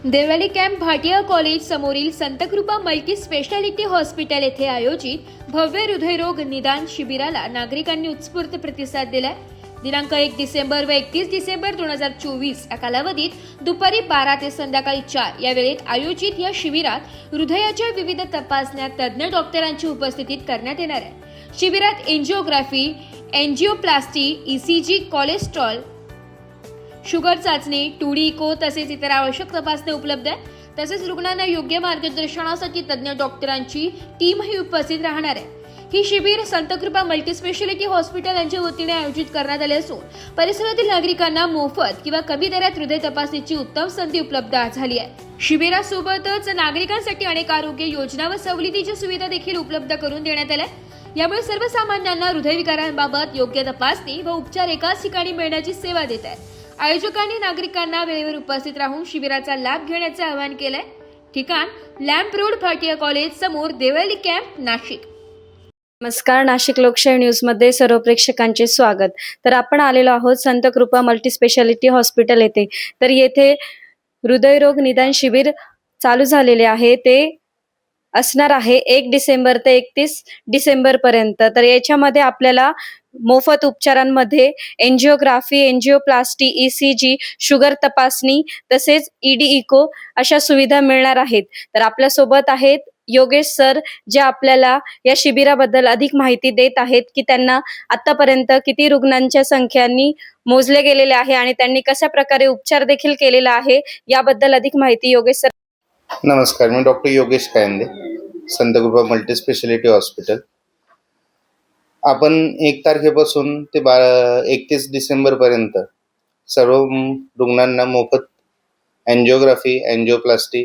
Deolali camp Bhatia college समोरील Santkrupa multi specialty hospital येथे आयोजित भव्य हृदयरोग निदान शिबिराला नागरिकांनी उत्स्फूर्त प्रतिसाद दिलाय। दिनांक 1 डिसेंबर व 31 डिसेंबर 2024 या कालावधीत दुपारी 12 ते संध्याकाळी 4 या वेळेत आयोजित या शिबिरात हृदयाच्या विविध तपासण्या तज्ञ डॉक्टरांची उपस्थितीत करण्यात येणार आहे। शिबिरात एंजिओग्राफी, एंजिओप्लास्टी, ईसीजी, कोलेस्ट्रॉल, शुगर चाचणी, 2D इको तसेच इतर आवश्यक तपासण्या उपलब्ध आहे। तसेच रुग्णांना योग्य मार्गदर्शनासाठी तज्ञ डॉक्टरांची टीमही उपस्थित राहणार आहे। ही शिबिर संतकृपा मल्टी स्पेशालिटी हॉस्पिटल यांच्या वतीने आयोजित करण्यात आले असून परिसरातील नागरिकांना मोफत किंवा कमी दरात हृदय तपासणीची उत्तम संधी उपलब्ध झाली आहे। शिबिरासोबतच नागरिकांसाठी अनेक आरोग्य योजना व सवलतीच्या सुविधा देखील उपलब्ध करून देण्यात आल्या। यामुळे सर्वसामान्यांना हृदयविकारांबाबत योग्य तपासणी व उपचार एकाच ठिकाणी मिळण्याची सेवा देत आहेत। आयोजकांनी नागरिकांना वेळेवर उपस्थित राहून शिबिराचा लाभ घेण्याचे आवाहन केलंय। ठिकाण लॅम्प रोड, भाटिया कॉलेज समोर, देवळाली कॅम्प, नाशिक। नमस्कार, नाशिक लोकशाही न्यूज मध्ये सर्व प्रेक्षकांचे स्वागत। तर आपण आलेलो आहोत संतकृपा मल्टी स्पेशालिटी हॉस्पिटल येथे। तर येथे हृदयरोग निदान शिबिर चालू झालेले आहे। ते असणार आहे 1 डिसेंबर ते 31 डिसेंबर पर्यंत। तर याच्यामध्ये आपल्याला मोफत उपचारांमध्ये एंजिओग्राफी, एंजिओप्लास्टी, ईसीजी, शुगर तपासणी तसेच ईडी इको अशा सुविधा मिळणार आहेत। तर आपल्या सोबत आहेत योगेश सर, जे आपल्याला या शिबिराबद्दल अधिक माहिती देत आहेत की त्यांना आतापर्यंत किती रुग्णांच्या संख्यांनी मोजले गेलेले आहे आणि त्यांनी कशा प्रकारे उपचार देखील केलेला आहे, याबद्दल अधिक माहिती योगेश सर। नमस्कार, मी doctor Yogesh Kayande, Santkrupa multi specialty hospital. आपण 1 तारखेपासून ते 31 डिसेंबर पर्यंत सर्व रुग्णांना मोफत एंजिओग्राफी, एंजिओप्लास्टी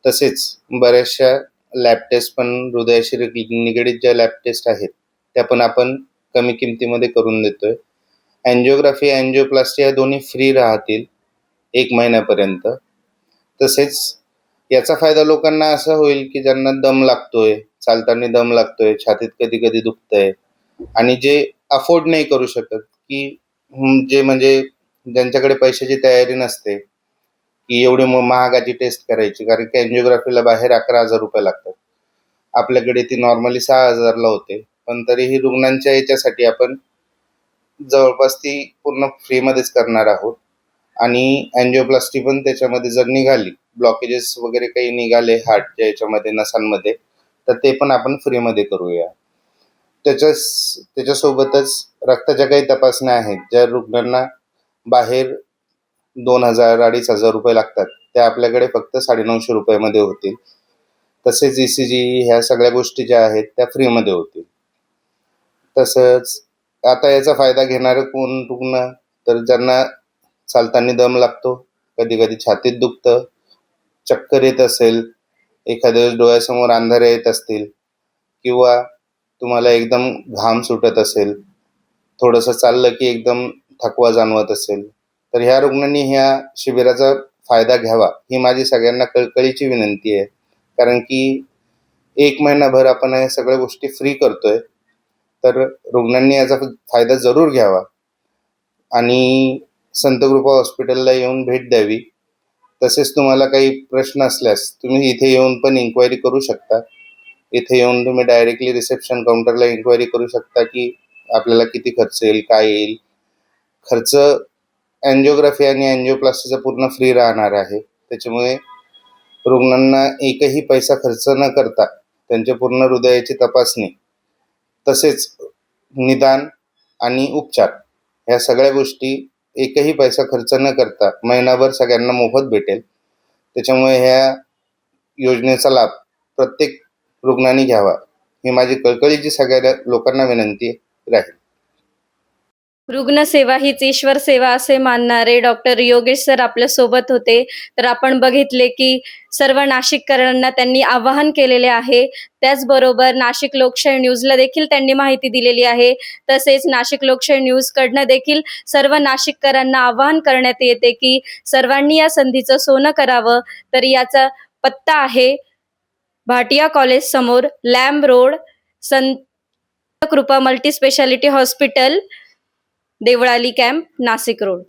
तसेच बऱ्याचशा लॅब टेस्ट पण हृदयाशी निगडीत ज्या लॅब टेस्ट आहेत त्या पण आपण कमी किमतीमध्ये करून देतोय। एंजिओग्राफी, एंजिओप्लास्टी या दोन्ही फ्री राहतील 1 महिन्यापर्यंत। तसेच याचा फायदा लोकांना असा होईल की ज्यांना दम लागतोय, चालताना दम लागतोय, छातीत कधी कधी दुखतंय आणि जे अफोर्ड नाही करू शकत, की जे म्हणजे ज्यांच्याकडे पैशाची तयारी नसते की एवढी महागाची टेस्ट करायची, कारण की एंजिओग्राफीला बाहेर 11,000 रुपये लागतात। आपल्याकडे ती नॉर्मली 6,000ला होते, पण तरीही रुग्णांच्या याच्यासाठी आपण जवळपास ती पूर्ण फ्रीमध्येच करणार आहोत। आणि एंजिओप्लास्टी पण त्याच्यामध्ये जर निघाली, ब्लॉकेजेस वगैरे काही निघाले हार्टच्या याच्यामध्ये, नसांमध्ये, तर ते पण आपण फ्रीमध्ये करूया। त्याच्यासोबतच रक्ताच्या काही तपासण्या आहेत ज्या रुग्णांना बाहेर 2,000-2,500 रुपये लागतात, त्या आपल्याकडे फक्त 950 रुपयामध्ये होतील। तसेच ईसीजी ह्या सगळ्या गोष्टी ज्या आहेत त्या फ्रीमध्ये होतील। तसंच आता याचा फायदा घेणारे कोण रुग्ण, तर ज्यांना चालताना दम लागतो, कधी कधी छातीत दुखतं, चक्कर येत असेल, एखाद्या वेळेस डोळ्यासमोर अंधारे येत असतील, किंवा तुम्हाला एकदम घाम सुटत असेल, थोडंसं चाललं की एकदम थकवा जाणवत असेल, तर ह्या रुग्णांनी ह्या शिबिराचा फायदा घ्यावा ही माझी सगळ्यांना कळकळीची विनंती आहे। कारण की 1 महिनाभर आपण या सगळ्या गोष्टी फ्री करतोय, तर रुग्णांनी याचा फायदा जरूर घ्यावा आणि संतकृपा हॉस्पिटलला येऊन भेट द्यावी। तसेच तुम्हाला काही प्रश्न असल्यास तुम्ही इथे येऊन पण इन्क्वायरी करू शकता। इथे येऊन तुम्ही डायरेक्टली रिसेप्शन काउंटरला इन्क्वायरी करू शकता की आपल्याला किती खर्च येईल, काय येईल। खर्च एंजिओग्राफी आणि एंजिओप्लास्टीचा पूर्ण फ्री राहणार आहे। त्याच्यामुळे रुग्णांना एकही पैसा खर्च न करता त्यांच्या पूर्ण हृदयाची तपासणी, तसेच निदान आणि उपचार ह्या सगळ्या गोष्टी एकही पैसा खर्च न करता महिनाभर सगळ्यांना मोफत भेटेल। त्याच्यामुळे ह्या योजनेचा लाभ प्रत्येक रुग्णांनी घ्यावा ही माझी कळकळीची सगळ्या लोकांना विनंती राहील। रुग्णसेवा हीच ईश्वर सेवा असे मानणारे डॉक्टर योगेश सर आपल्या सोबत होते। तर आपण बघितले की सर्व नाशिककरांना त्यांनी आवाहन केलेले आहे। त्याचबरोबर नाशिक लोकशाही न्यूजला देखील त्यांनी माहिती दिलेली आहे। तसेच नाशिक लोकशाही न्यूज कडनं देखील सर्व नाशिककरांना आवाहन करण्यात येते की सर्वांनी या संधीचं सोनं करावं। तर याचा पत्ता आहे भाटिया कॉलेज समोर, lamp road, Santkrupa multi specialty hospital, Deolali camp, Nashik road.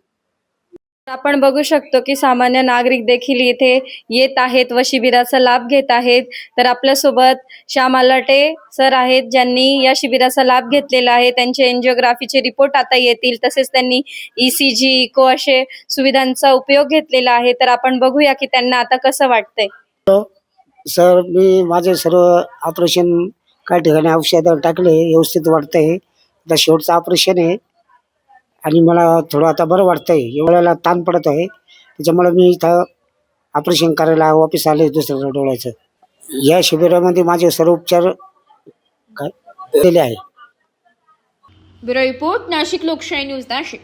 आपण बघू शकतो की सामान्य नागरिक देखील इथे येत आहेत व शिबिराचा लाभ घेत आहेत. तर आपल्यासोबत श्याम आलाटे सर आहेत, ज्यांनी या शिबिराचा लाभ घेतलेला आहे. त्यांचे एंजिओग्राफीचे रिपोर्ट आता येतील. तसेच त्यांनी ECG, इको असे सुविधांचा उपयोग घेतलेला आहे. तर आपण बघूया की त्यांना आता कसं वाटतंय. सर, मी माझे सर्व ऑपरेशन काही ठिकाणी औषधं टाकले, व्यवस्थित वाटतंय. आता शेवटचं ऑपरेशन आहे आणि मला थोडं आता बरं वाटतंय. एवढ्याला ताण पडत आहे, त्याच्यामुळे मी इथं ऑपरेशन करायला वापस आले दुसऱ्या डोळ्याचं. या शिबिरामध्ये माझे सर्व उपचार केले आहे. ब्युरो रिपोर्ट, नाशिक लोकशाही न्यूज, नाशिक.